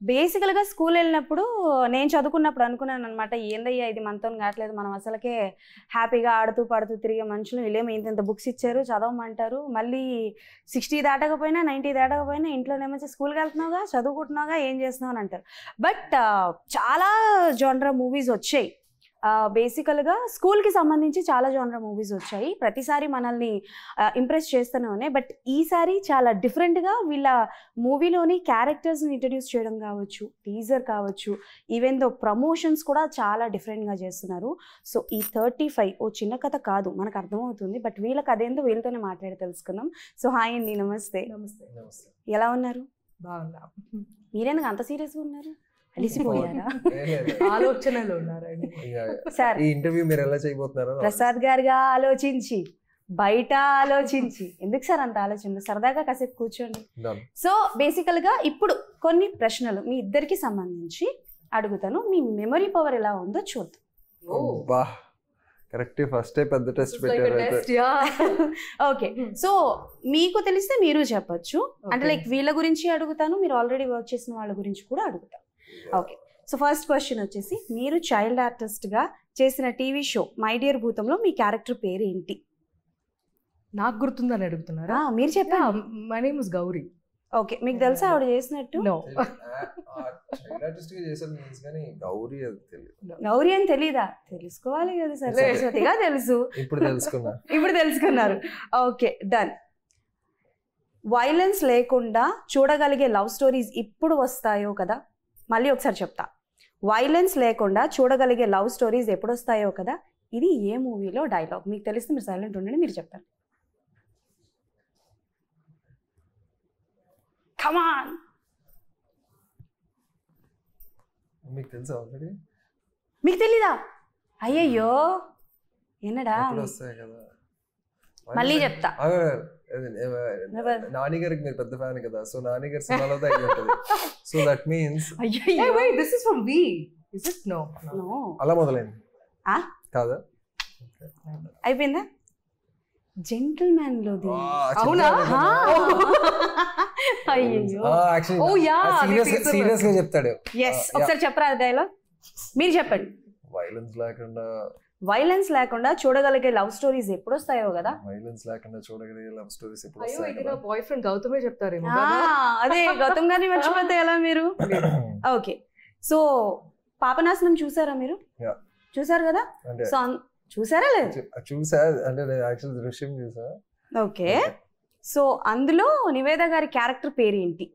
బేసికల్గా స్కూల్ వెళ్ళినప్పుడు నేను చదువుకున్నప్పుడు అనుకున్నాను అనమాట, ఏందయ్యా ఇది మనతో కావట్లేదు, మనం అసలుకే హ్యాపీగా ఆడుతూ పాడుతూ తిరిగే మనుషులు, వీళ్ళేమో ఇంత బుక్స్ ఇచ్చారు చదవమంటారు, మళ్ళీ 60 దాటకపోయినా 90 దాటకపోయినా ఇంట్లోనేమో స్కూల్కి వెళ్తున్నావుగా చదువుకుంటున్నావుగా ఏం చేస్తున్నావు అని అంటారు. బట్ చాలా జానర్ మూవీస్ వచ్చాయి, బేసికల్గా స్కూల్కి సంబంధించి చాలా జానర్ మూవీస్ వచ్చాయి, ప్రతిసారి మనల్ని ఇంప్రెస్ చేస్తూనే ఉన్నాయి. బట్ ఈసారి చాలా డిఫరెంట్గా వీళ్ళ మూవీలోని క్యారెక్టర్స్ని ఇంట్రడ్యూస్ చేయడం కావచ్చు, టీజర్ కావచ్చు, ఈవెన్ దో ప్రమోషన్స్ కూడా చాలా డిఫరెంట్గా చేస్తున్నారు. సో ఈ 35 ఓ చిన్న కథ కాదు, మనకు అర్థమవుతుంది. బట్ వీళ్ళ కథ ఏందో వీళ్ళతోనే మాట్లాడి తెలుసుకుందాం. సో హాయ్ అండి, నమస్తే. ఎలా ఉన్నారు? బాగున్నా. మీరెందుకు అంత సీరియస్గా ఉన్నారు? అలిసిపోయారా? ఆలోచనలు ఉన్నారండి. సార్ ఈ ఇంటర్వ్యూ మీరు ఎలా చేయబోతున్నారో ప్రసాద్ గారిగా ఆలోచించి బయట ఆలోచించి ఎందుకు సార్ అంత ఆలోచన, సరదాగా కాసేపు కూర్చోండి. సో బేసికల్ గా ఇప్పుడు కొన్ని ప్రశ్నలు మీ ఇద్దరికి సంబంధించి అడుగుతాను, మీ మెమరీ పవర్ ఎలా ఉందో చూద్దాం. కరెక్ట్, ఫస్ట్ పెద్ద టెస్ట్ పెట్టారు. ఓకే, సో మీకు తెలిస్తే మీరు చెప్పొచ్చు, అంటే లైక్ వీళ్ళ గురించి అడుగుతాను, మీరు ఆల్రెడీ వర్క్ చేసిన వాళ్ళ గురించి కూడా అడుగుతాను. ఓకే, సో ఫస్ట్ క్వశ్చన్ వచ్చేసి, మీరు చైల్డ్ ఆర్టిస్ట్ గా చేసిన టీవీ షో మై డియర్ భూతంలో మీ క్యారెక్టర్ పేరు ఏంటి? నాకు గుర్తుందని అడుగుతున్నారా? మీరు చెప్పా. My name is Gauri. Okay, మీకు తెలుసా ఆవిడ చేసినట్టు? నో, గౌరీ గౌరీ అని తెలీదా? తెలుసుకోవాలి కదా సార్, సరస్వతిగా తెలుసు, ఇప్పుడు తెలుసుకున్నారు. Okay done. వైలెన్స్ లేకుండా చూడగలిగే లవ్ స్టోరీస్ ఇప్పుడు వస్తాయో కదా, మళ్ళీ ఒకసారి చెప్తా, వైలెన్స్ లేకుండా చూడగలిగే లవ్ స్టోరీస్ ఎప్పుడు వస్తాయో కదా, ఇది ఏ మూవీలో డైలాగ్? మీకు తెలిస్తే మీరు సైలెంట్ ఉండండి, మీరు చెప్తారు. కమాన్. మీకు తెలుసా ఆల్రెడీ? మీకు తెలీదా? అయ్యయ్యో ఏనడా, మళ్ళీ చెప్తా. నాని గారికి మీరు పెద్ద ఫ్యాన్ కదా, సో నాని గారి సినిమాలో అయ్యి ఉంటుంది. So that means this is from V. Is it? No no, అలా మొదలైంది కాదా? అయిపోయిందా? జెంటిల్‌మ్యాన్ లోది. అవునా? అయ్యయ్యో, ఓ యా, సీరియస్ గా చెప్తాడు. yes, ఒకసారి చెప్పరా డైలాగ్? మీరు చెప్పండి. వైలెన్స్ లేకుండా చూడగలిగే లవ్ స్టోరీస్ ఎప్పుడు వస్తాయో కదా, వైలెన్స్ లేకుండా చూడగలిగే లవ్ స్టోరీస్ ఎప్పుడు అయ్యో వస్తాయో ఇది కదా. నా బాయ్ ఫ్రెండ్ గౌతమే చెప్తారేమో. అదే గౌతమ్ గారిని మర్చిపోతే ఎలా మీరు? ఓకే, సో పాపనాశనం చూసారా మీరు? చూసారు కదా, సో చూసారా లేదు? చూసా, అంటే యాక్చువల్ దృశ్యం చూసా. ఓకే, సో అందులో నివేద గారి క్యారెక్టర్ పేరు ఏంటి?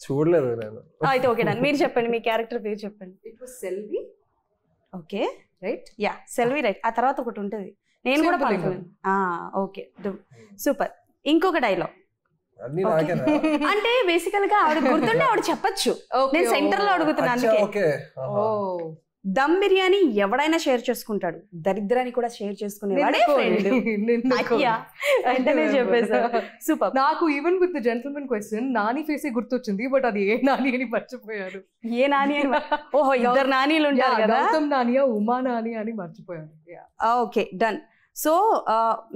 చూడలేదు నేను. అయితే ఓకే డన్, మీరు చెప్పండి, మీ క్యారెక్టర్ పేరు చెప్పండి. It was Selvi. Okay right, yeah Selvi right. ఆ తర్వాత ఒకటి ఉంటుంది, నేను కూడా పాల్గొన్నాను. Okay super. ఇంకొక డైలాగ్ అంటే బేసికల్ గా ఆవిడ గుర్తుండే ఆవిడ చెప్పచ్చు, నేను సెంటర్ లో అడుగుతున్నాను. దమ్ బిర్యానీ ఎవడైనా షేర్ చేసుకుంటాడు, దరిద్రాన్ని కూడా షేర్ చేసుకునేవాడే ఫ్రెండ్. సూపర్. నాకు even with Gentleman question Nani face గుర్తొచ్చింది, బట్ అది ఏ నాని అని మర్చిపోయారు. ఏ నాని అని? ఓహో, ఇద్దరు నానీలు ఉంటారు కదా, గౌతమ్ నానియా ఉమా నాని అని మర్చిపోయారు. Okay done. సో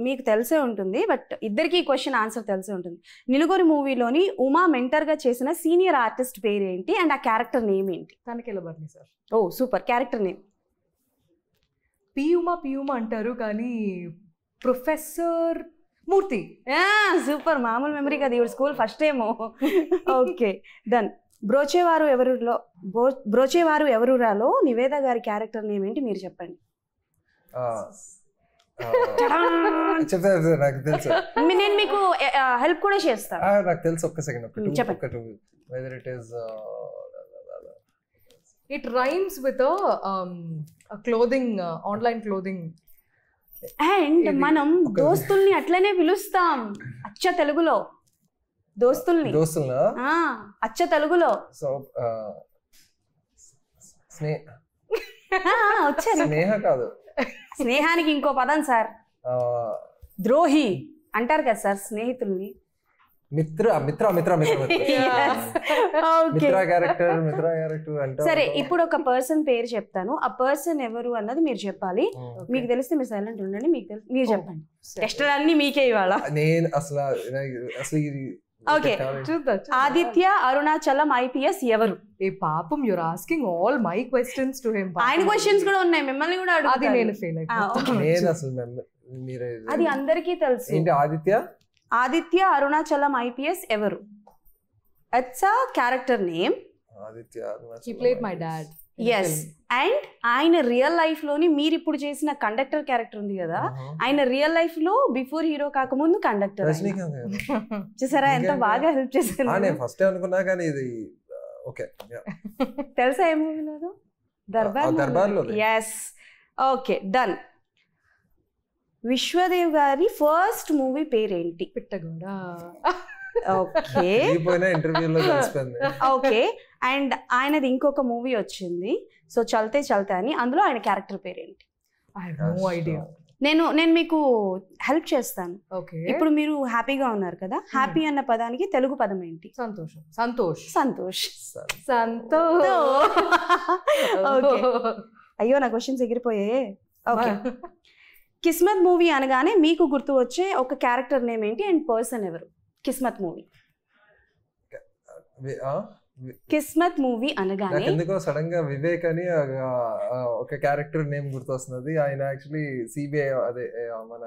మీకు తెలిసే ఉంటుంది, బట్ ఇద్దరికి క్వశ్చన్ ఆన్సర్ తెలిసే ఉంటుంది. నిలుగొరి మూవీలోని ఉమా మెంటర్ గా చేసిన సీనియర్ ఆర్టిస్ట్ పేరు ఏంటి అండ్ ఆ క్యారెక్టర్ నేమ్ ఏంటి? తనకెళ్ళబర్ని sir. Oh super, character name? పియుమా అంటారు కానీ ప్రొఫెసర్ మూర్తి. సూపర్, మామూలు మెమరీ కదా, ఇవి స్కూల్ ఫస్ట్ ఏమో. Okay done. బ్రోచేవారు ఎవరురాలో నివేద గారి క్యారెక్టర్ నేమ్ ఏంటి మీరు చెప్పండి. నాకు తెలుసు, నేను మీకు హెల్ప్ కూడా చేస్తాను. నాకు తెలుసు, ఒక్క సెకండ్. చెప్పండి. It rhymes with clothing, online clothing. And మనం దోస్తుల్ని అట్లనే పిలుస్తాం అచ్చ తెలుగులో. దోస్తుల్ని అచ్చ తెలుగులో వచ్చారు. స్నేహ కాదు, స్నేహానికి ఇంకో పదం సార్, ద్రోహి అంటారు కదా సార్ స్నేహితుల్ని. సరే, ఇప్పుడు ఒక పర్సన్ పేరు చెప్తాను, ఆ పర్సన్ ఎవరు అన్నది మీరు చెప్పాలి. మీకు తెలిస్తే మీరు సైలెంట్ ఉండండి, మీకు మీరు చెప్పండి. టెస్టులు అన్ని మీకే ఇవాళ. నేను అసలు Okay. చూద్దాం ఆదిత్య అరుణాచలం ఐపీఎస్ ఎవరు? ఏ పాపం you're asking all my questions to him. ఆయన క్వశ్చన్స్ కూడా ఉన్నాయి, మిమ్మల్ని కూడా అది అడుగుతారు. నేను ఫెయిల్ అయిపోయాను. నేను అసలు మీరే అది అందరికీ తెలుసు. ఏంటి ఆదిత్య అరుణాచలం ఐపీఎస్ ఎవరు? It's a character name. Aditya He played my dad. Yes. And ఆయన రియల్ లైఫ్ లోని మీరు ఇప్పుడు చేసిన కండక్టర్ క్యారెక్టర్ ఉంది కదా, ఆయన రియల్ లైఫ్ లో బిఫోర్ హీరో కాకముందు కండక్టర్. రజనీకాంత్ గారు. చూసారా ఎంత బాగా హెల్ప్ చేశారు. నేను ఫస్ట్ అనుకున్నా కానీ ఇది ఓకే. తెలుసా ఏ మూవీ లేదు? దర్బార్లో. ఎస్. Okay done. విశ్వదేవ్ గారి ఫస్ట్ మూవీ పేరేంటి? పిట్టగోడ. ఓకే ఇంటర్వ్యూలో తెలిసిపోయింది. ఓకే. అండ్ ఆయనది ఇంకొక మూవీ వచ్చింది, సో చల్తే చల్తే అని, అందులో ఆయన క్యారెక్టర్ పేరేంటి? I have no idea. నేను మీకు హెల్ప్ చేస్తాను. Okay. ఇప్పుడు మీరు హ్యాపీగా ఉన్నారు కదా, హ్యాపీ అన్న పదానికి తెలుగు పదం ఏంటి? సంతోషం. సంతోష్. సంతోష్. సంతోష్. ఓకే. అయ్యో నా క్వశ్చన్స్ ఎగిరిపోయాయి. ఓకే. కిస్మత్ మూవీ అనగానే మీకు గుర్తు వచ్చే ఒక క్యారెక్టర్ నేమ్ ఏంటి అండ్ పర్సన్ ఎవరు? కిస్మత్ మూవీ. కిస్మత్ మూవీ అనగానే ఎందుకో సడన్ గా వివేక్ అని ఒక క్యారెక్టర్ నేమ్ గుర్తొస్తున్నది. ఆయన యాక్చువల్లీ సిబిఐ, అదే మన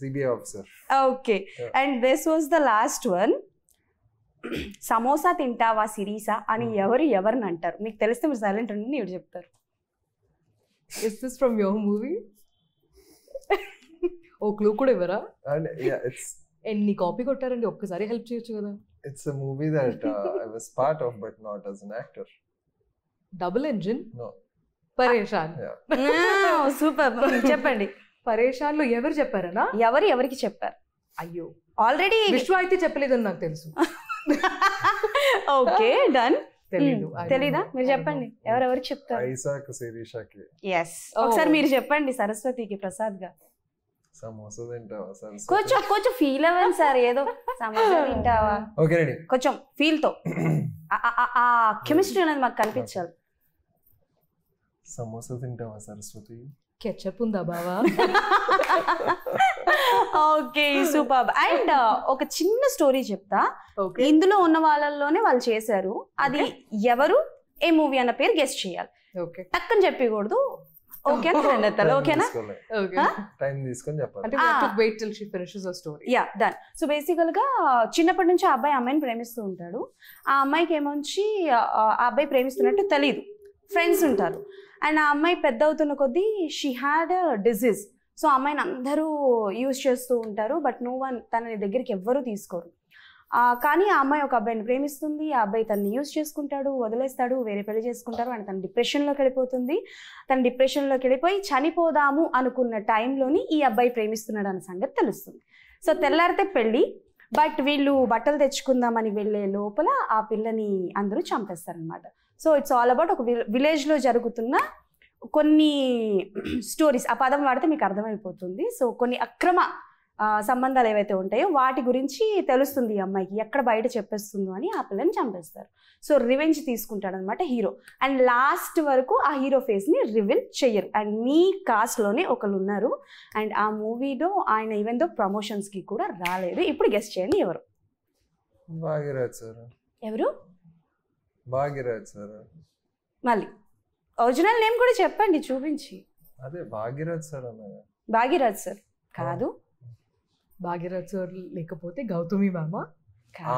CBI officer. Okay. And this was the last one. Samosa తింటావా సిరీసా అని ఎవరిని అంటారు? మీకు తెలిస్తే మీరు సైలెంట్ ఉండి ఎవరు చెప్తారు? Is this from your movie? ఓ క్లూ కూడా ఇవ్వరా? And yeah, ఎన్ని కాపీ కొట్టారండి, ఒక్కసారి హెల్ప్ చేయొచ్చు కదా. it's a movie that I was part of but not as an actor. Double engine. No. పరేషాన్. Yeah. సూపర్. చెప్పండి. పరేషాన్ లో ఎవరు చెప్పారనా? ఎవరికి చెప్పారు? అయ్యో ఆల్రెడీ విశ్వ అయితే చెప్పలేదని నాకు తెలుసు. Okay done. తెలీదు. తెలీదా? మీరు చెప్పండి ఎవరెవరికి చెప్తారు? ఐసాక్ శిరీషకి. ఎస్. ఒకసారి మీరు చెప్పండి సరస్వతికి, ప్రసాద్ గా. సమోసా తింటావా సరస్వతి? కొంచెం ఫీల్ అవ్వండి సార్, ఏదో సమోసా తింటావా. Okay ready. కొంచెం ఫీల్ తో ఆ కెమిస్ట్రీ అనేది మాకు కనిపించాలి. సమోసా తింటావా సరస్వతి? కెచప్ ఉందా బావా? Okay super. అండ్ ఒక చిన్న స్టోరీ చెప్తా. ఇందులో ఉన్న వాళ్ళలోనే వాళ్ళు చేశారు. అది ఎవరు, ఏ మూవీ అన్న పేరు గెస్ట్ చేయాలి. ఓకే. టక్కని చెప్పకూడదు. ఓకేనా రెండెత్తాలి? ఓకేనా? టైం తీసుకొని చెప్పాలి. అంటే we have to wait till she finishes her story. Yeah done. So బేసికల్ గా చిన్నప్పటి నుంచి ఆ అబ్బాయి అమ్మాయిని ప్రేమిస్తూ ఉంటాడు. ఆ అమ్మాయికి ఏమొచ్చి ఆ అబ్బాయి ప్రేమిస్తున్నట్టు తెలీదు, ఫ్రెండ్స్ ఉంటారు. అండ్ ఆ అమ్మాయి పెద్ద అవుతున్న కొద్దీ షీ హ్యాడ్ డిజీజ్. సో అమ్మాయిని అందరూ యూజ్ చేస్తూ ఉంటారు, బట్ తనని దగ్గరికి ఎవ్వరూ తీసుకోరు. కానీ ఆ అమ్మాయి ఒక అబ్బాయిని ప్రేమిస్తుంది. ఆ అబ్బాయి తనని యూజ్ చేసుకుంటాడు, వదిలేస్తాడు, వేరే పెళ్లి చేసుకుంటారు. అండ్ తన డిప్రెషన్లోకి వెళ్ళిపోతుంది. తన డిప్రెషన్లోకి వెళ్ళిపోయి చనిపోదాము అనుకున్న టైంలోని ఈ అబ్బాయి ప్రేమిస్తున్నాడు అన్న సంగతి తెలుస్తుంది. సో తెల్లారితే పెళ్ళి, బట్ వీళ్ళు బట్టలు తెచ్చుకుందామని వెళ్ళే లోపల ఆ పిల్లని అందరూ చంపేస్తారనమాట. సో ఇట్స్ ఆల్ అబౌట్ ఒక విలేజ్లో జరుగుతున్న కొన్ని స్టోరీస్. ఆ పదం వాడితే మీకు అర్థమైపోతుంది. సో కొన్ని అక్రమ సంబంధాలు ఏవైతే ఉంటాయో వాటి గురించి తెలుస్తుంది ఈ అమ్మాయికి, ఎక్కడ బయట చెప్పేస్తుందో అని ఆ పిల్లని చంపేస్తారు. సో రివెంజ్ తీసుకుంటాడు అనమాట హీరో. అండ్ లాస్ట్ వరకు ఆ హీరో ఫేస్ని రివీల్ చెయ్యరు. అండ్ మీ కాస్ట్లోనే ఒకళ్ళు ఉన్నారు. అండ్ ఆ మూవీలో ఆయన ఈవెన్ దో ప్రమోషన్స్కి కూడా రాలేదు. ఇప్పుడు గెస్ట్ చేయండి ఎవరు? భాగ్యరాజ్ సార్. ఎవరు? భాగ్యరాజ్ సార్. మళ్ళీ ఒరిజినల్ నేమ్ కూడా చెప్పండి చూపించి. అదే భాగ్యరాజ్ సార్ అన్న. భాగ్యరాజ్ సార్ కాదు. భాగ్యరాజ్ సార్ లేకపోతే గౌతమి మ్యామ్.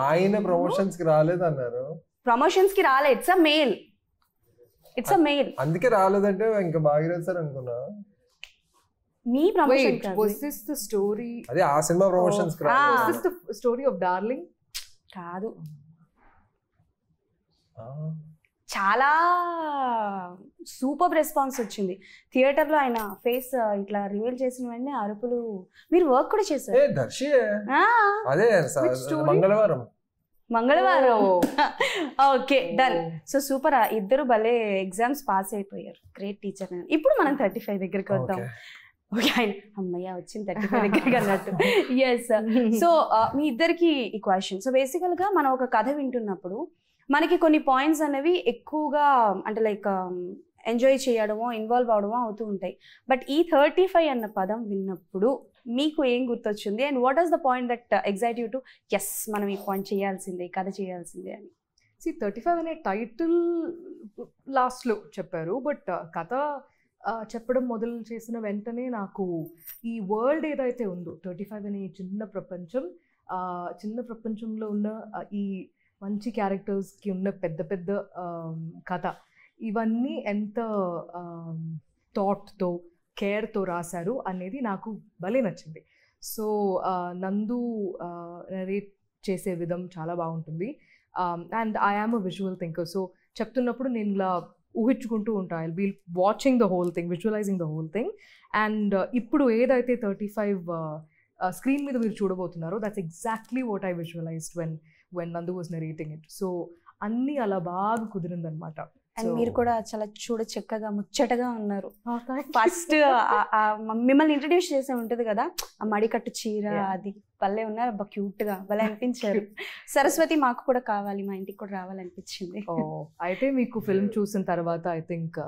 ఆయన ప్రమోషన్స్ కి రాలేదు అన్నారు. ప్రమోషన్స్ కి రాలే. It's a mail. అందుకే రాలేదంటే ఇంకా భాగ్యరాజ్ సార్ అనుకున్నా. మీ promotion was this the story? అదే ఆ సినిమా ప్రమోషన్స్ కి రాలేదు. Was this the story of Darling? కాదు. చాలా సూపర్ రెస్పాన్స్ వచ్చింది థియేటర్లో. ఆయన ఫేస్ ఇట్లా రివీల్ చేసిన వెంటనే అరుపులు. మీరు వర్క్ కూడా చేశారు. దర్శి అదే మంగళవారం. Okay done. So super. ఇద్దరు భలే ఎగ్జామ్స్ పాస్ అయిపోయారు. Great teacher. ఇప్పుడు మనం 35 దగ్గరికి వద్దాం. ఓకే ఆయన అమ్మయ్య వచ్చింది 35 దగ్గరికి అన్నట్టు. ఎస్. సో మీ ఇద్దరికి ఈ క్వశ్చన్. సో బేసికల్గా మనం ఒక కథ వింటున్నప్పుడు మనకి కొన్ని పాయింట్స్ అనేవి ఎక్కువగా అంటే లైక్ ఎంజాయ్ చేయడమో ఇన్వాల్వ్ అవడమో అవుతూ ఉంటాయి. బట్ ఈ 35 అన్న పదం విన్నప్పుడు మీకు ఏం గుర్తొచ్చింది and what is the point that excite you to ఎస్ మనం ఈ పాయింట్ చేయాల్సిందే కథ చేయాల్సిందే అని? 35 అనే టైటిల్ లాస్ట్లో చెప్పారు, బట్ కథ చెప్పడం మొదలు చేసిన వెంటనే నాకు ఈ వరల్డ్ ఏదైతే ఉందో 35 అనే చిన్న ప్రపంచంలో ఉన్న ఈ మంచి క్యారెక్టర్స్కి ఉన్న పెద్ద పెద్ద కథ, ఇవన్నీ ఎంత థాట్తో కేర్తో రాశారు అనేది నాకు భలే నచ్చింది. సో నందు నరేట్ చేసే విధం చాలా బాగుంటుంది. And I am a visual thinker, so చెప్తున్నప్పుడు నేను ఇలా ఊహించుకుంటూ ఉంటాను. I'll be watching the whole thing, visualizing the whole thing. And ఇప్పుడు ఏదైతే 35 స్క్రీన్ మీద మీరు చూడబోతున్నారో that's exactly what I visualized when Nandu was narrating it. So అన్నీ అలా బాగా కుదిరిందనమాట. అండ్ మీరు కూడా చాలా చక్కగా ముచ్చటగా ఉన్నారు. ఫస్ట్ మిమ్మల్ని ఇంట్రడ్యూస్ చేసే ఉంటుంది కదా, ఆ మడికట్టు చీర అది భలే ఉన్నారు, అబ్బా క్యూట్ గా భలే అనిపించారు. సరస్వతి మాకు కూడా కావాలి, మా ఇంటికి కూడా రావాలనిపించింది. అయితే మీకు ఫిల్మ్ చూసిన తర్వాత ఐ థింక్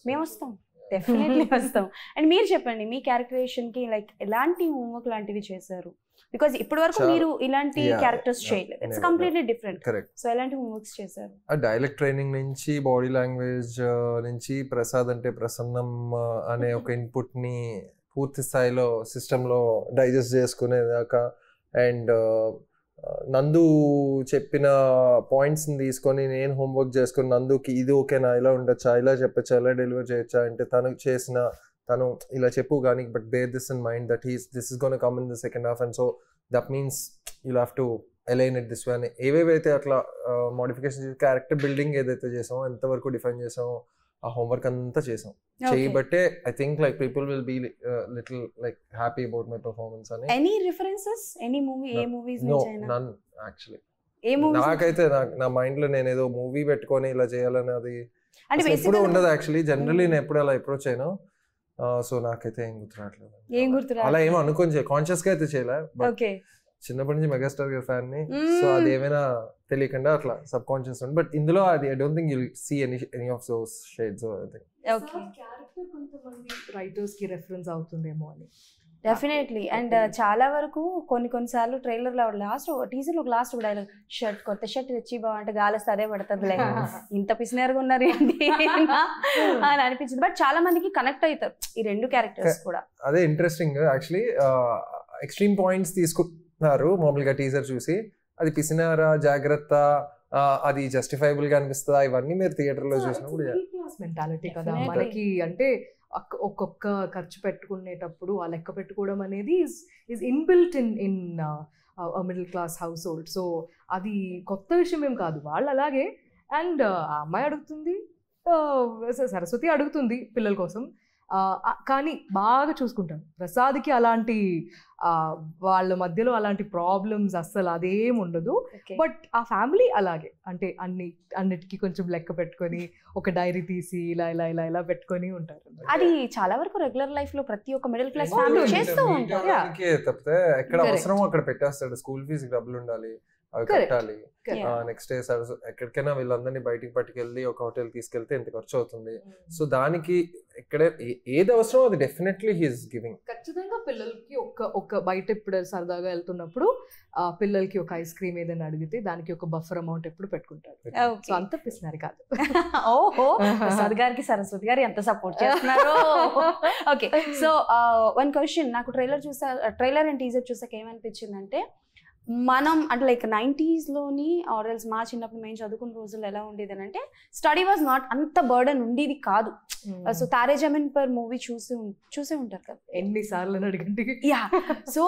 మేము వస్తాం, డెఫినెట్లీ వస్తాం. అండ్ మీరు చెప్పండి మీ క్యారెక్టరేషన్ కి లైక్ ఎలాంటి హోంవర్క్ లాంటివి చేశారు? బికాజ్ ఇప్పటి వరకు మీరు ఇలాంటి క్యారెక్టర్స్ చేయలేదు, ఇట్స్ కంప్లీట్లీ డిఫరెంట్. సో ఎలాంటి హోంవర్క్స్ చేశారు? ఆ డైలెక్ట్ ట్రైనింగ్ నుంచి, బాడీ లాంగ్వేజ్ నుంచి, ప్రసాద్ అంటే ప్రసన్నం అనే ఒక ఇన్పుట్ ని పూర్తి స్థాయిలో సిస్టంలో డైజెస్ట్ చేసుకునేదాకా, అండ్ నందు చెప్పిన పాయింట్స్ని తీసుకొని నేను హోంవర్క్ చేసుకుని నందుకి ఇది ఓకేనా, ఇలా ఉండొచ్చా, ఇలా చెప్పచ్చా, ఇలా డెలివర్ చేయొచ్చా అంటే తను ఇలా చెప్పు కానీ but bear this in mind that this is gonna come in the second half and so that means you'll have to align it this way అని ఏవేవైతే అట్లా మోడిఫికేషన్ చేసి క్యారెక్టర్ బిల్డింగ్ ఏదైతే చేసామో, ఎంతవరకు డిఫైన్ చేసామో ఆ హోంవర్క్ అంతా చేసాం. చేయబట్టే I think like people will be little like happy about my performance అని. ఎనీ రిఫరెన్సెస్ ఎనీ మూవీ, ఏ మూవీస్ నుంచి అయినా? None actually. నాకైతే నా మైండ్ లో నేను ఏదో మూవీ పెట్టుకొని ఇలా చేయాలని అది ఎప్పుడు ఉండదు యాక్చువల్లీ. జనరల్లీ నేను ఎప్పుడు అలా అప్రోచ్ అయినా, సో నాకైతే ఏం గుర్తురావట్లేదు. అలా ఏమో అనుకొని కాన్షియస్ గా అయితే చేయలే, బట్ చిన్నప్పటి నుంచి మెగాస్టార్ గారి ఫ్యాన్ ని, సో అది ఏమైనా తెలియకుండా అట్లా సబ్ కాన్షియస్ ఉంది. బట్ ఇందులో అది I don't think you will see any of those shades or I think. Okay, character కొంతమంది రైటర్స్ కి రెఫరెన్స్ అవుతుందేమో అని. డెఫినెట్లీ. అండ్ చాలా వరకు కొన్నిసార్లు ట్రైలర్ లో లాస్ట్ టీజర్ లో లాస్ట్ కూడా షర్ట్ కొత్త షర్ట్ తెచ్చి బాగుంటే గాలిస్తే అదే పడుతుంది, ఇంత పిసినర్గా ఉన్నారు ఏంటి అని అనిపించింది. బట్ చాలా మందికి కనెక్ట్ అవుతారు ఈ రెండు క్యారెక్టర్స్ కూడా. అదే ఇంట్రెస్టింగ్ యాక్చువల్లీ. ఎక్స్ట్రీమ్ పాయింట్స్ తీసుకుంటున్నారు మామూలుగా టీజర్ చూసి, అది పిసినారా, జాగ్రత్త, అది జస్టిఫైబుల్ గా అనిపిస్తుందా, ఇవన్నీ మీరు థియేటర్ లో చూసినప్పుడు మెంటాలిటీ కదా మనకి. అంటే ఒక్కొక్క ఖర్చు పెట్టుకునేటప్పుడు ఆ లెక్క పెట్టుకోవడం అనేది is inbuilt in middle class house hold. So అది కొత్త విషయం ఏం కాదు, వాళ్ళు అలాగే. అండ్ ఆ అమ్మాయి అడుగుతుంది, సరస్వతి అడుగుతుంది పిల్లల కోసం, కానీ బాగా చూసుకుంటాను. ప్రసాద్కి అలాంటి వాళ్ళ మధ్యలో అలాంటి ప్రాబ్లమ్స్ అస్సలు అదేం ఉండదు. బట్ ఆ ఫ్యామిలీ అలాగే, అంటే అన్నిటికీ కొంచెం లెక్క పెట్టుకొని ఒక డైరీ తీసి ఇలా ఇలా ఇలా ఇలా పెట్టుకొని ఉంటారు. అది చాలా వరకు రెగ్యులర్ లైఫ్ లో ప్రతి ఒక్క మిడిల్ క్లాస్ ఫ్యామిలీ చేస్తూ ఉంటారు. తప్పితే ఎక్కడ అవసరం అక్కడ పెట్టేస్తాడు. స్కూల్ ఫీజు డబ్బులు ఉండాలి, అవి కట్టాలి. నెక్స్ట్ డే ఎక్కడికైనా వీళ్ళందరినీ బయటికి పట్టుకెళ్ళి ఒక హోటల్ తీసుకెళ్తే ఎంత ఖర్చు అవుతుంది. సో దానికి ఎక్కడ ఏది అవసరం అది డెఫినెట్లీ హీఈస్ గివింగ్. ఖచ్చితంగా పిల్లలకి ఒక బయట ఇప్పుడు సరదాగా వెళ్తున్నప్పుడు పిల్లలకి ఒక ఐస్ క్రీమ్ ఏదైనా అడిగితే దానికి ఒక బఫర్ అమౌంట్ ఎప్పుడు పెట్టుకుంటారు. సో అంత పిసినారి కాదు. ఓహో, ప్రసాద్ గారికి సరస్వతి గారు ఎంత సపోర్ట్ చేస్తున్నారు. ఓకే, సో వన్ క్వశ్చన్, నాకు ట్రైలర్ అండ్ టీజర్ చూసాక ఏమనిపించిందంటే, మనం అంటే లైక్ 90s లోని ఆర్ఎల్స్ మా చిన్నప్పుడు మేము చదువుకున్న రోజుల్లో ఎలా ఉండేది అని అంటే, స్టడీ వాజ్ నాట్ అంత బర్డన్ ఉండేది కాదు. So Taare Zameen per movie చూసే ఉంటారు కదా ఎన్నిసార్లు అడగండి. యా, సో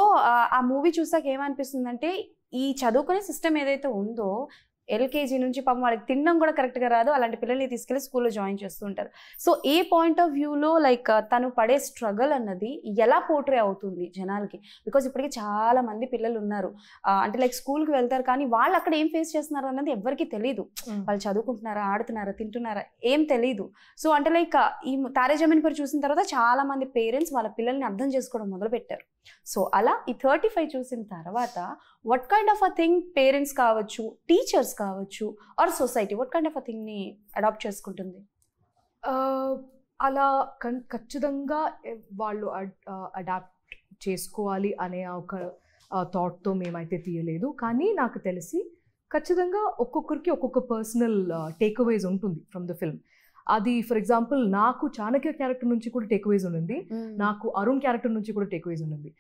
ఆ మూవీ చూసాక ఏమనిపిస్తుందంటే, ఈ చదువుకునే సిస్టమ్ ఏదైతే ఉందో, ఎల్కేజీ నుంచి పాపం వాళ్ళకి తినడం కూడా కరెక్ట్గా రాదు, అలాంటి పిల్లల్ని తీసుకెళ్ళి స్కూల్లో జాయిన్ చేస్తూ ఉంటారు. సో ఏ పాయింట్ ఆఫ్ వ్యూలో లైక్ తను పడే స్ట్రగల్ అన్నది ఎలా పోర్ట్రే అవుతుంది జనాలకి? బికాజ్ ఇప్పటికీ చాలా మంది పిల్లలు ఉన్నారు, అంటే లైక్ స్కూల్కి వెళ్తారు కానీ వాళ్ళు అక్కడ ఏం ఫేస్ చేస్తున్నారు అన్నది ఎవరికి తెలియదు. వాళ్ళు చదువుకుంటున్నారా, ఆడుతున్నారా, తింటున్నారా ఏం తెలీదు. సో అంటే లైక్ ఈ తారే జమీన్ పర్ చూసిన తర్వాత చాలా మంది పేరెంట్స్ వాళ్ళ పిల్లల్ని అర్థం చేసుకోవడం మొదలు పెట్టారు. సో అలా ఈ 35 చూసిన తర్వాత what kind of a thing parents కావచ్చు, టీచర్స్ కావచ్చు, or society what kind of a thing ని అడాప్ట్ చేసుకుంటుంది? అలా ఖచ్చితంగా వాళ్ళు అడాప్ట్ చేసుకోవాలి అనే ఒక థాట్తో మేమైతే తీయలేదు. కానీ నాకు తెలిసి ఖచ్చితంగా ఒక్కొక్కరికి ఒక్కొక్క పర్సనల్ టేక్అవేస్ ఉంటుంది ఫ్రమ్ ద ఫిల్మ్. అది ఫర్ ఎగ్జాంపుల్ నాకు చాణక్య క్యారెక్టర్ నుంచి కూడా టేక్అవేస్ ఉంది, నాకు అరుణ్ క్యారెక్టర్ నుంచి కూడా టేక్అవేస్ ఉంది.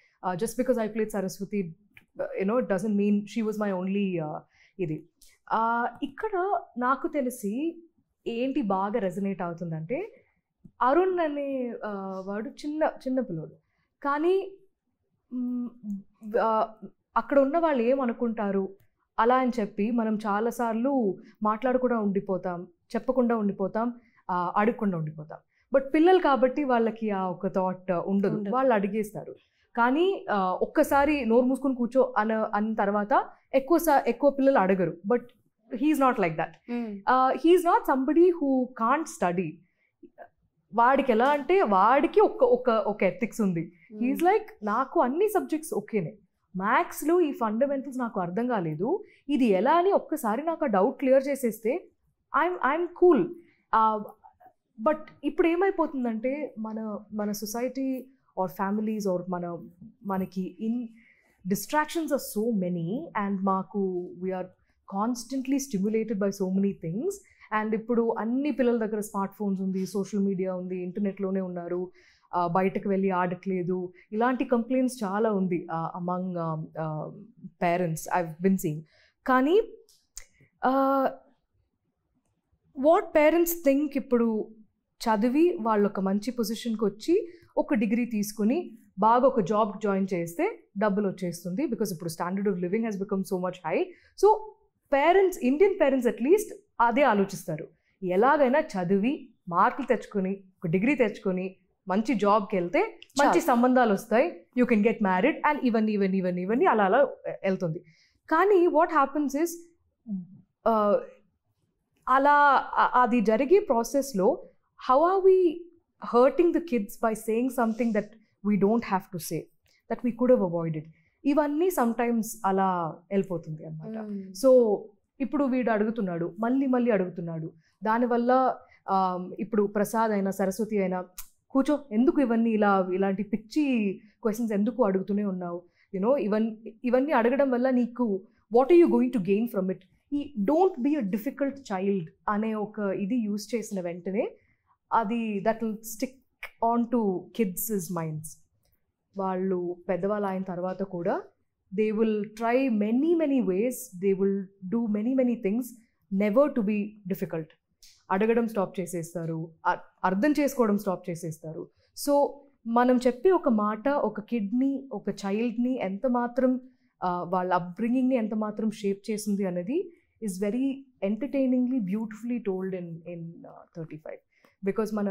Just because I played Saraswati it doesn't mean she was my only ఇది. ఇక్కడ నాకు తెలిసి ఏంటి బాగా రెజనేట్ అవుతుందంటే, అరుణ్ అనే వాడు చిన్న పిల్లోడు, కానీ అక్కడ ఉన్న వాళ్ళు ఏమనుకుంటారు అలా అని చెప్పి మనం చాలాసార్లు మాట్లాడకుండా ఉండిపోతాం, చెప్పకుండా ఉండిపోతాం, అడగకుండా ఉండిపోతాం. బట్ పిల్లలు కాబట్టి వాళ్ళకి ఆ ఒక థాట్ ఉండదు, వాళ్ళు అడిగేస్తారు. కానీ ఒక్కసారి నోరు మూసుకొని కూర్చో అన్న తర్వాత ఎక్కువ పిల్లలు అడగరు. But he's not like that. He's not somebody who can't study. వాడికి ఎలా అంటే వాడికి ఒక ఎథిక్స్ ఉంది. హీఈస్ లైక్ నాకు అన్ని సబ్జెక్ట్స్ ఓకేనే, మ్యాథ్స్లో ఈ ఫండమెంటల్స్ నాకు అర్థం కాలేదు, ఇది ఎలా అని ఒక్కసారి నాకు ఆ డౌట్ క్లియర్ చేసేస్తే ఐఎమ్ కూల్. బట్ ఇప్పుడు ఏమైపోతుందంటే మన సొసైటీ ఆర్ ఫ్యామిలీస్ ఆర్ మనకి distractions are so many, and we are constantly stimulated by so many things. And ఇప్పుడు అన్ని పిల్లల దగ్గర స్మార్ట్ ఫోన్స్ ఉంది, సోషల్ మీడియా ఉంది, ఇంటర్నెట్లోనే ఉన్నారు, బయటకు వెళ్ళి ఆడట్లేదు, ఇలాంటి కంప్లైంట్స్ చాలా ఉంది among parents I been seeing. కానీ వాట్ పేరెంట్స్ థింక్, ఇప్పుడు చదివి వాళ్ళు ఒక మంచి పొజిషన్కి వచ్చి ఒక డిగ్రీ తీసుకుని బాగా ఒక జాబ్ జాయిన్ చేస్తే డబ్బులు వచ్చేస్తుంది, బికాస్ ఇప్పుడు standard of living has become so much high. So parents, Indian parents at least అదే ఆలోచిస్తారు, ఎలాగైనా చదివి మార్కులు తెచ్చుకొని ఒక డిగ్రీ తెచ్చుకొని మంచి జాబ్కి వెళ్తే మంచి సంబంధాలు వస్తాయి, you can get married and ఇవన్నీ అలా వెళ్తుంది. కానీ వాట్ హ్యాపన్స్ ఇస్, అలా అది జరిగే ప్రాసెస్లో how are we hurting the kids by saying something that we don't have to say, that we could have avoided. ఇవన్నీ సమ్టైమ్స్ అలా వెళ్ళిపోతుంది అన్నమాట. సో ఇప్పుడు వీడు అడుగుతున్నాడు, మళ్ళీ అడుగుతున్నాడు, దానివల్ల ఇప్పుడు ప్రసాద్ అయినా సరస్వతి అయినా కూర్చో, ఎందుకు ఇలాంటి పిచ్చి క్వశ్చన్స్ ఎందుకు అడుగుతూనే ఉన్నావు, యునో ఇవన్నీ అడగడం వల్ల నీకు what are you going to gain from it. ఈ don't be a difficult child అనే ఒక ఇది యూజ్ చేసిన వెంటనే అది that will stick on to kids minds. వాళ్ళు పెద్దవాళ్ళు అయిన తర్వాత కూడా they will try many ways, they will do many things never to be difficult. అడగడం స్టాప్ చేసేస్తారు, అర్థం చేసుకోవడం స్టాప్ చేసేస్తారు. సో మనం చెప్పే ఒక మాట ఒక కిడ్ని, ఒక చైల్డ్ని ఎంత మాత్రం వాళ్ళ అప్బ్రింగింగ్ని ఎంత మాత్రం షేప్ చేసింది అనేది is very entertainingly beautifully told in 35. Because మన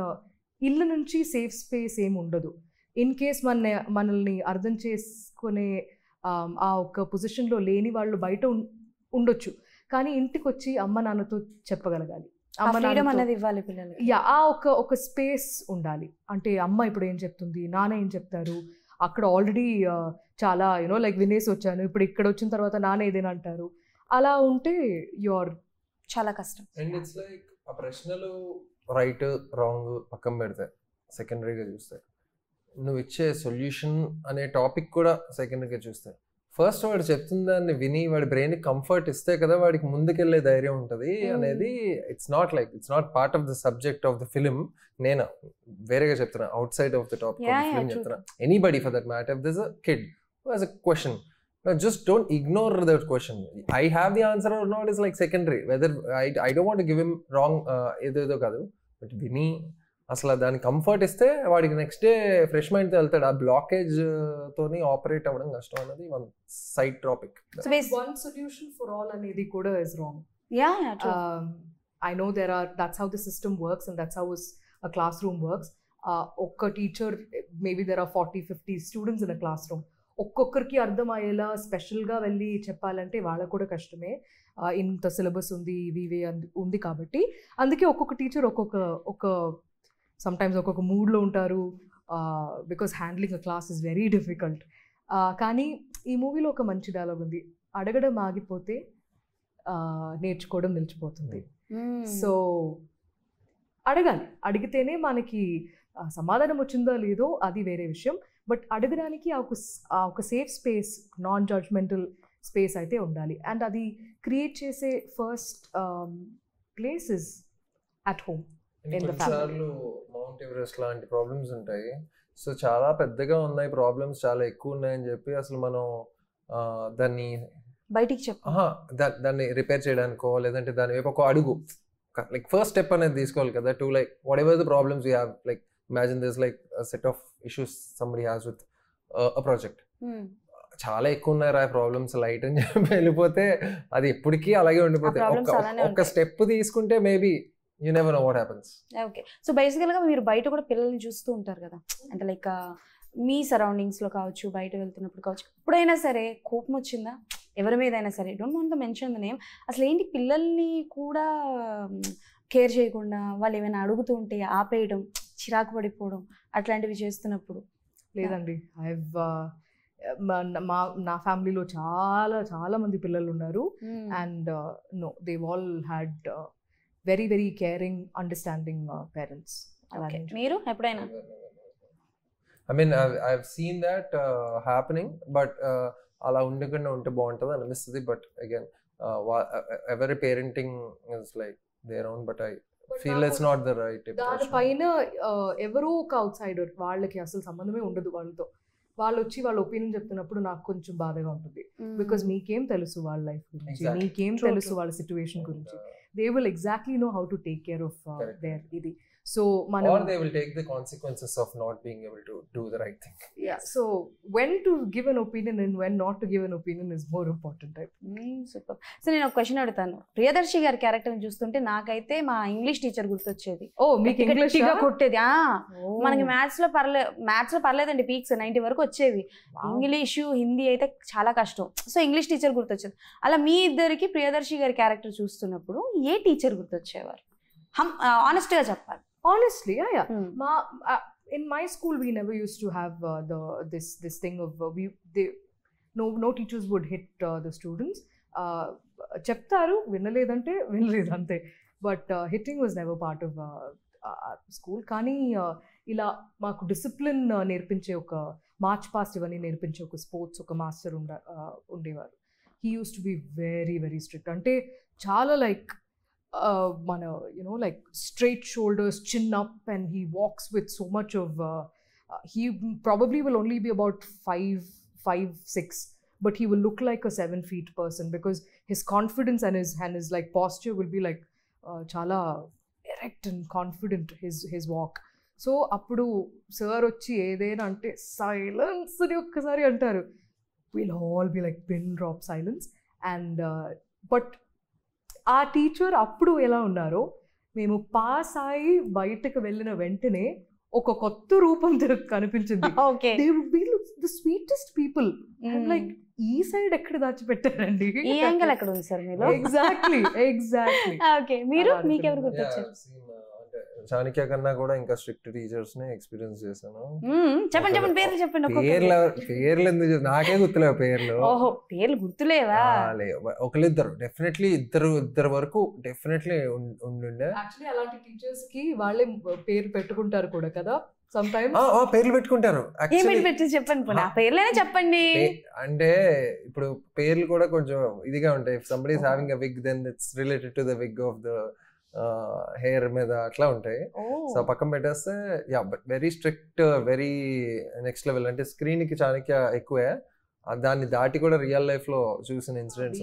ఇల్లు నుంచి సేఫ్ స్పేస్ ఏమి ఉండదు. ఇన్ కేస్ మనల్ని అర్థం చేసుకునే ఆ ఒక పొజిషన్లో లేని వాళ్ళు బయట ఉండొచ్చు, కానీ ఇంటికి వచ్చి అమ్మ నాన్నతో చెప్పగలగాలి, ఒక స్పేస్ ఉండాలి. అంటే అమ్మ ఇప్పుడు ఏం చెప్తుంది, నాన్న ఏం చెప్తారు, అక్కడ ఆల్రెడీ చాలా లైక్ వినేసి వచ్చాను, ఇప్పుడు ఇక్కడ వచ్చిన తర్వాత నాన్న ఏదైనా అంటారు, అలా ఉంటే చాలా కష్టం. అండ్ ఇట్స్ లైక్ ఆ ప్రశ్నలు రైట్ రాంగ్ పక్కన పెడితే సెకండరీగా చూస్తే, నువ్వు ఇచ్చే సొల్యూషన్ అనే టాపిక్ కూడా సెకండరీగా చూస్తే, ఫస్ట్ వాడు చెప్తున్న దాన్ని విని వాడి బ్రెయిన్కి కంఫర్ట్ ఇస్తే కదా వాడికి ముందుకెళ్ళే ధైర్యం ఉంటుంది అనేది. It's not part of the subject of the film. నేను వేరేగా చెప్తున్నా, outside of the topic of the film చెప్తున్నా. Anybody for that matter, this a kid who has a question, just don't ignore that question. I have the answer or not is like secondary. Whether I don't want to give him wrong ఏదో కాదు, but విని అసలు దాని comfort ఇస్తే వాడికి next day fresh మైండ్తో వెళ్తాడు. ఆ బ్లాకేజ్ తోని ఆపరేట్ అవ్వడం కష్టం అనేది one side topic. One solution for all అనేది కూడా is wrong. I know that's how the system works and that's how a classroom works. ఒక్క teacher, maybe there are 40-50 students in a classroom. ఒక్కొక్కరికి అర్థమయ్యేలా స్పెషల్గా వెళ్ళి చెప్పాలంటే వాళ్ళకు కూడా కష్టమే. ఇంత సిలబస్ ఉంది, ఇవి ఉంది కాబట్టి అందుకే ఒక్కొక్క టీచర్ ఒక్కొక్క సమ్టైమ్స్ ఒక్కొక్క మూడ్లో ఉంటారు, because handling a class is very difficult. కానీ ఈ మూవీలో ఒక మంచి డైలాగ్ ఉంది, అడగడం ఆగిపోతే నేర్చుకోవడం నిలిచిపోతుంది. సో అడగాలి, అడిగితేనే మనకి సమాధానం వచ్చిందో లేదో అది వేరే విషయం. బట్ అడగడానికి ఆ ఒక safe space, non judgemental space అయితే ఉండాలి. అండ్ అది క్రియేట్ చేసే first place is at home. కొన్నిసార్లు మౌంట్ ఎవరెస్ట్ లాంటి ప్రాబ్లమ్స్ ఉంటాయి. సో చాలా పెద్దగా ఉన్నాయి ప్రాబ్లమ్స్, చాలా ఎక్కువ ఉన్నాయని చెప్పి అసలు మనం దాన్ని బయటికి దాన్ని రిపేర్ చేయడానికో లేదంటే దాని వైపు ఒక అడుగు లైక్ ఫస్ట్ స్టెప్ అనేది తీసుకోవాలి కదా, to like what ever the problems you have. Like imagine this like set of issues somebody has with a project. చాలా ఎక్కువ ఉన్నాయి రా ప్రాబ్లమ్స్, లైట్ అని చెప్పి వెళ్ళిపోతే అది ఎప్పటికీ అలాగే ఉండిపోతాయి. ఒక స్టెప్ తీసుకుంటే maybe you never know what happens. Okay, so బేసికల్గా మీరు బయట కూడా పిల్లల్ని చూస్తూ ఉంటారు కదా, అంటే లైక్ మీ సరౌండింగ్స్లో కావచ్చు, బయట వెళ్తున్నప్పుడు కావచ్చు, ఎప్పుడైనా సరే కోపం వచ్చిందా ఎవరి మీద అయినా సరే? Don't want to mention the name. అసలు ఏంటి పిల్లల్ని కూడా కేర్ చేయకుండా వాళ్ళు ఏమైనా అడుగుతూ ఉంటే ఆపేయడం, చిరాకు పడిపోవడం అట్లాంటివి చేస్తున్నప్పుడు? లేదండి, నా ఫ్యామిలీలో చాలా చాలా మంది పిల్లలు ఉన్నారు. And no, they all had very very caring, understanding parents. మీరు ఎప్పుడైనా? I mean, I've seen that happening, but అలా ఉండకుండా ఉంటే బాగుంటుంది అనిపిస్తుంది. బట్ అగైన్ ఎవరి parenting is like their own, but I feel it's not the right. దానిపైన ఎవరో ఒక అవుట్ సైడర్, వాళ్ళకి అసలు సంబంధమే ఉండదు వాళ్ళతో, వాళ్ళు వచ్చి వాళ్ళ ఒపీనియన్ చెప్తున్నప్పుడు నాకు కొంచెం బాధగా ఉంటుంది. బికాస్ మీకేం తెలుసు వాళ్ళ లైఫ్ గురించి, మీకేం తెలుసు వాళ్ళ సిచ్యువేషన్ గురించి. They will exactly know how to take care of their ఇది. So or they will take the consequences of not being able to do the right thing. Yeah, so when to give an opinion and when not to give an opinion is more important, right? Super. So నేను ఒక question అడుగుతాను. ప్రియదర్శి గారి క్యారెక్టర్ని చూస్తుంటే నాకైతే మా English teacher గుర్తొచ్చేది. మీకు ఇంగ్లీష్ కొట్టేది. మనకి మ్యాథ్స్ లో పర్లేదండి, పీక్స్ 90 వరకు వచ్చేవి. ఇంగ్లీషు, హిందీ అయితే చాలా కష్టం. సో ఇంగ్లీష్ టీచర్ గుర్తొచ్చేది. అలా మీ ఇద్దరికి ప్రియదర్శి గారి క్యారెక్టర్ చూస్తున్నప్పుడు ఏ టీచర్ గుర్తొచ్చేవారు? ఆనెస్ట్ గా చెప్పాలి. Honestly, yeah. In my school, we never used to have this thing of no teachers would hit the students. చెప్తారు, వినలేదంటే వినలేదంతే. But hitting was never part of school. కానీ ఇలా మాకు డిసిప్లిన్ నేర్పించే, ఒక మార్చ్ పాస్ట్ ఇవన్నీ నేర్పించే ఒక స్పోర్ట్స్ ఒక మాస్టర్ ఉండేవారు. He used to be very very strict. అంటే చాలా లైక్ మన like straight shoulders, chin up, and he walks with so much of he probably will only be about 5'6", but he will look like a 7 feet person because his confidence and his like posture will be like chala erect and confident, his walk. So appudu sir వచ్చి ఏదైనా అంటే silence అని ఒక్కసారి అంటారు, we'll all be like pin drop silence. And but ఆ teacher అప్పుడు ఎలా ఉన్నారో, మేము పాస్ అయి బయటకు వెళ్ళిన వెంటనే ఒక కొత్త రూపం కనిపించింది. They would be the sweetest people. Like ఈ సైడ్ ఎక్కడ దాచిపెట్టారండి, ఈ యాంగిల్ ఎక్కడ ఉంది సార్ మీరు? ఎగ్జాక్ట్లీ. ఓకే, మీరు మీకెవరు గుర్తొచ్చారు? చాణక్య కన్నా కూడా ఇంకా స్ట్రిక్ట్ టీచర్స్ ని ఎక్స్పీరియన్స్ చేశాను. చెప్పండి పేర్లు చెప్పండి. పేర్లు ఎందుకు, నాకే గుర్తులేవు పేర్లు. ఓహో, పేర్లు గుర్తులేవా? ఒకళ్ళిద్దరు డెఫినెట్లీ, ఇద్దరు వరకు డెఫినెట్లీ ఉండుండే. యాక్చువల్లీ అలాంటి టీచర్స్ కి వాళ్ళే పేరు పెట్టుకుంటారు కూడా కదా సమ్ టైమ్స్. పేర్లు పెట్టుకుంటారు. చెప్పండి, ఆ పేర్లేనే చెప్పండి. అంటే ఇప్పుడు పేర్లు కూడా కొంచెం ఇదిగా ఉంటాయి. If somebody is having a wig, then it's related to the wig of the hair మీద అట్లా ఉంటాయి. సో పక్కన పెట్టేస్తే yeah, but very strict, very next level. అంటే స్క్రీన్ కి చాణక్య ఎక్కువే, దాన్ని దాటి కూడా రియల్ లైఫ్ లో చూసిన ఇన్సిడెంట్స్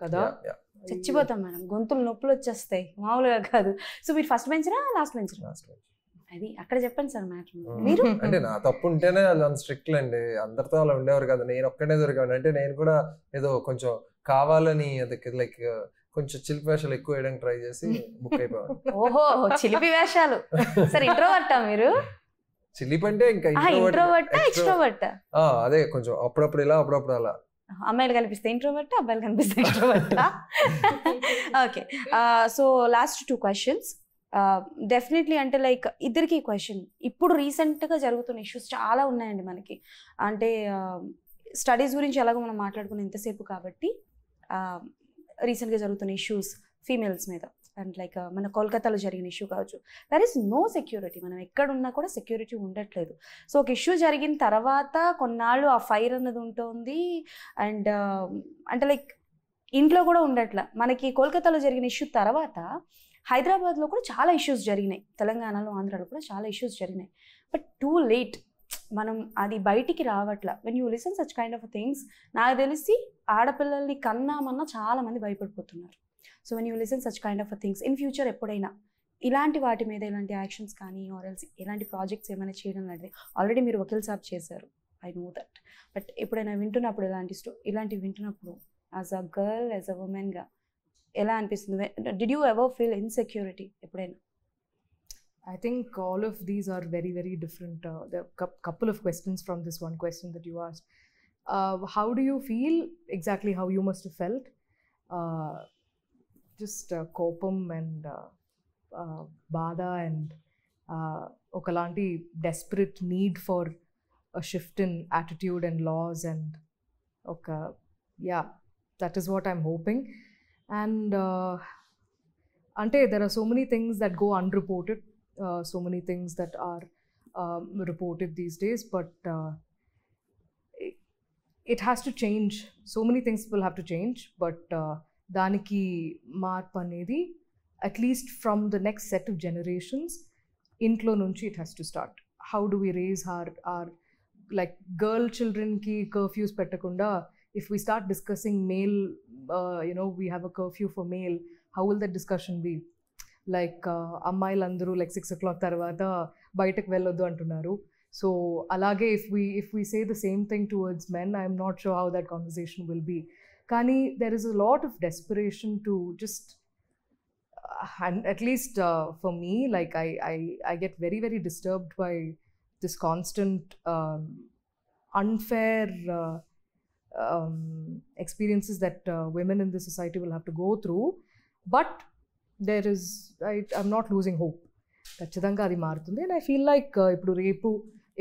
కదా. చచ్చిపోతాం మేడం, గొంతులు నొప్పులు వచ్చేస్తాయి మామూలుగా కాదు. సో మీరు ఫస్ట్ బెంచరా లాస్ట్ బెంచరా? అది అక్కడ చెప్పండి సార్ మ్యాటర్. మీరు అంటే నా తప్పు ఉంటేనే అది స్ట్రిక్ట్ అండి, అందరితో అలా ఉండేవారు కదా, నేను ఒక్కడే దొరికాను. అంటే నేను కూడా ఏదో కొంచెం కావాలని అది లైక్ కొంచెం చిలిపి వేషాలు ఎక్కువ వేయడానికి ట్రై చేసి బుక్ అయిపోయాను. ఓహో, చిలిపి వేషాలు. సరే, ఇంట్రోవర్టా మీరు? చిలిపి అంటే ఇంకా ఇంట్రోవర్టా ఎక్స్ట్రోవర్టా? అదే కొంచెం అప్పుడప్పుడు ఇలా అప్పుడప్పుడు అలా. అమ్మాయిలు కనిపిస్తే ఇంట్రోవర్టా, అబ్బాయిలు కనిపిస్తే ఎక్స్ట్రోవర్టా? Okay, so last 2 questions. Definitely అంటే లైక్ ఇద్దరికి క్వశ్చన్. ఇప్పుడు రీసెంట్గా జరుగుతున్న ఇష్యూస్ చాలా ఉన్నాయండి మనకి. అంటే స్టడీస్ గురించి ఎలాగో మనం మాట్లాడుకున్న ఇంతసేపు కాబట్టి రీసెంట్గా జరుగుతున్న ఇష్యూస్ ఫీమేల్స్ మీద, అండ్ లైక్ మన కోల్కతాలో జరిగిన ఇష్యూ కావచ్చు, దర్ ఈస్ నో సెక్యూరిటీ. మనం ఎక్కడున్నా కూడా సెక్యూరిటీ ఉండట్లేదు. సో ఒక ఇష్యూ జరిగిన తర్వాత కొన్నాళ్ళు ఆ ఫైర్ అన్నది ఉంటుంది. అండ్ అంటే లైక్ ఇంట్లో కూడా ఉండట్లా. మనకి కోల్కతాలో జరిగిన ఇష్యూ తర్వాత హైదరాబాద్లో కూడా చాలా ఇష్యూస్ జరిగినాయి, తెలంగాణలో ఆంధ్రాలో కూడా చాలా ఇష్యూస్ జరిగినాయి. బట్ టూ లేట్, మనం అది బయటికి రావట్లా. When you listen such kind of things, నాకు తెలిసి ఆడపిల్లల్ని కన్నామన్నా చాలా మంది భయపడిపోతున్నారు. So when you listen such kind of things in future ఎప్పుడైనా ఇలాంటి వాటి మీద ఇలాంటి యాక్షన్స్ కానీ ఆర్ఎల్స్ ఇలాంటి ప్రాజెక్ట్స్ ఏమైనా చేయడం లాంటిది, ఆల్రెడీ మీరు వకీల్ సాబ్ చేశారు, ఐ నో దట్. బట్ ఎప్పుడైనా వింటున్నప్పుడు ఇలాంటివి వింటున్నప్పుడు as a girl, as a ఉమెన్గా ఎలా అనిపిస్తుంది? Did you ever feel insecurity ఎప్పుడైనా? I think all of these are very, very different. There are a couple of questions from this one question that you asked. How do you feel? Exactly how you must have felt. Just kopam and bada and okalanti desperate need for a shift in attitude and laws and yeah, that is what I'm hoping. And ante there are so many things that go unreported. So many things that are reported these days, but it has to change. So many things will have to change, but daniki marpu anedi, at least from the next set of generations, intlo nunchi it has to start. How do we raise our like girl children ki curfews pettakunda, if we start discussing male, we have a curfew for male, how will that discussion be? Like అమ్మాయిలందరూ like 6 o'clock తర్వాత బయటకు వెళ్ళొద్దు అంటున్నారు. So అలాగే if we say the same thing towards men, I'm not sure how that conversation will be. కానీ there is a lot of desperation to just, and at least for me, like I get very very disturbed by this constant unfair experiences that women in this society will have to go through. But I'm not losing hope. ఖచ్చితంగా అది మారుతుంది. And I feel like ఇప్పుడు రేపు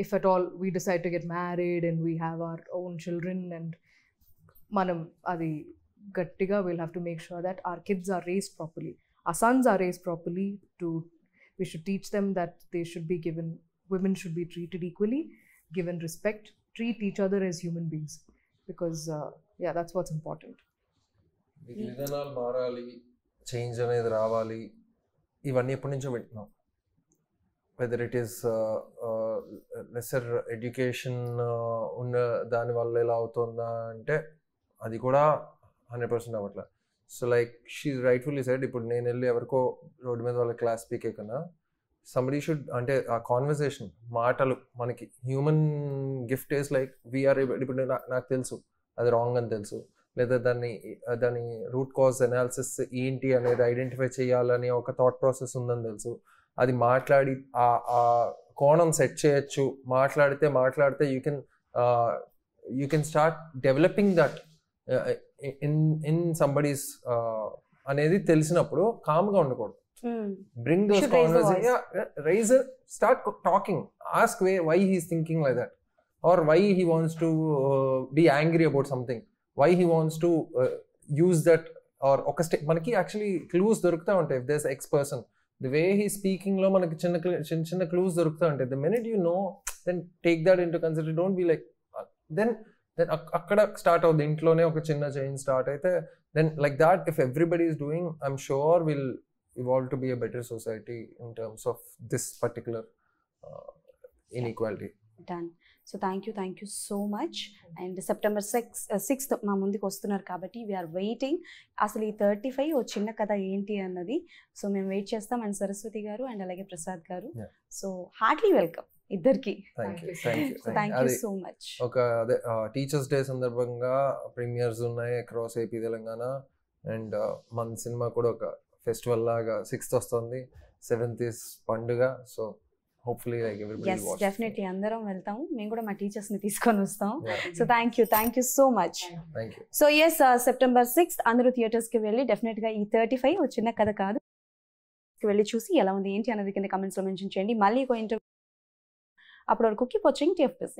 if at all we decide to get married and we have our own children, and మనం అది గట్టిగా will have to make sure that our kids are raised properly, our sons are raised properly. We should teach them that they should be given, women should be treated equally, given respect, treat each other as human beings, because yeah, that's what's important. విధానాలు మారాలి, change అనేది రావాలి, ఇవన్నీ ఎప్పటి నుంచో వింటున్నాం. Whether it is lesser education ఉన్న దానివల్ల ఎలా అవుతుందా అంటే అది కూడా 100% అవ్వట్లేదు. So like she rightfully said, ఇప్పుడు నేను వెళ్ళి ఎవరికో రోడ్డు మీద వాళ్ళ క్లాస్ పీకే కన్నా somebody should, అంటే ఆ కాన్వర్సేషన్, మాటలు, మనకి human gift is like we're ఇప్పుడు నాకు తెలుసు అది రాంగ్ అని తెలుసు, లేదా దాని రూట్ కాజ్ అనాలిసిస్ ఏంటి అనేది ఐడెంటిఫై చేయాలని ఒక థాట్ ప్రాసెస్ ఉందని తెలుసు. అది మాట్లాడి ఆ కోణం సెట్ చేయొచ్చు, మాట్లాడితే you can start developing that in somebody's అనేది తెలిసినప్పుడు కామ్గా ఉండకూడదు. Bring those conversations, raise it, start talking, ask why he's thinking like that, or why he wants to be angry about something, why he wants to use that, or manaki actually clues dorukta untayi. If there's X person, the way he's speaking lo manaki chinna clues dorukta untayi. The minute you know, then take that into consideration. Don't be like then akkada start avudhu intlone oka chinna change start aithe, then like that if everybody is doing, I'm sure we'll evolve to be a better society in terms of this particular inequality. Done. So thank you so much. And September 6th మా ముందుకు వస్తున్నారు కాబట్టి we are waiting. అసలు ఈ 35 ఓ చిన్న కథ ఏంటి అన్నది సో మేము వెయిట్ చేస్తాం. అండ్ సరస్వతి గారు అండ్ అలాగే Prasad garu, so heartly welcome ఇద్దరికి. Thank you so much. ఒక అదే టీచర్స్ డే సందర్భంగా ప్రీమియర్స్ ఉన్నాయి అక్రాస్ ఏపీ తెలంగాణ, అండ్ మన సినిమా కూడా ఒక ఫెస్టివల్ లాగా 6th వస్తుంది, 7th is పండుగ. So hopefully like everybody watch. Definitely అందరం వెళ్తాం, మేము కూడా మా టీచర్స్ ని తీసుకొని వస్తాం. So thank you so much. So yes, September 6th అందరూ థియేటర్స్ కి వెళ్ళి డెఫినెట్ గా ఈ 35 ఓ చిన్న కథ కాదు వెళ్ళి చూసి ఎలా ఉంది ఏంటి అనేది కింద కమెంట్స్ లో మెన్షన్ చేయండి. మళ్ళీ ఒక ఇంటర్వ్యూ, అప్పటి వరకు కీప్ వాచింగ్ TFPC.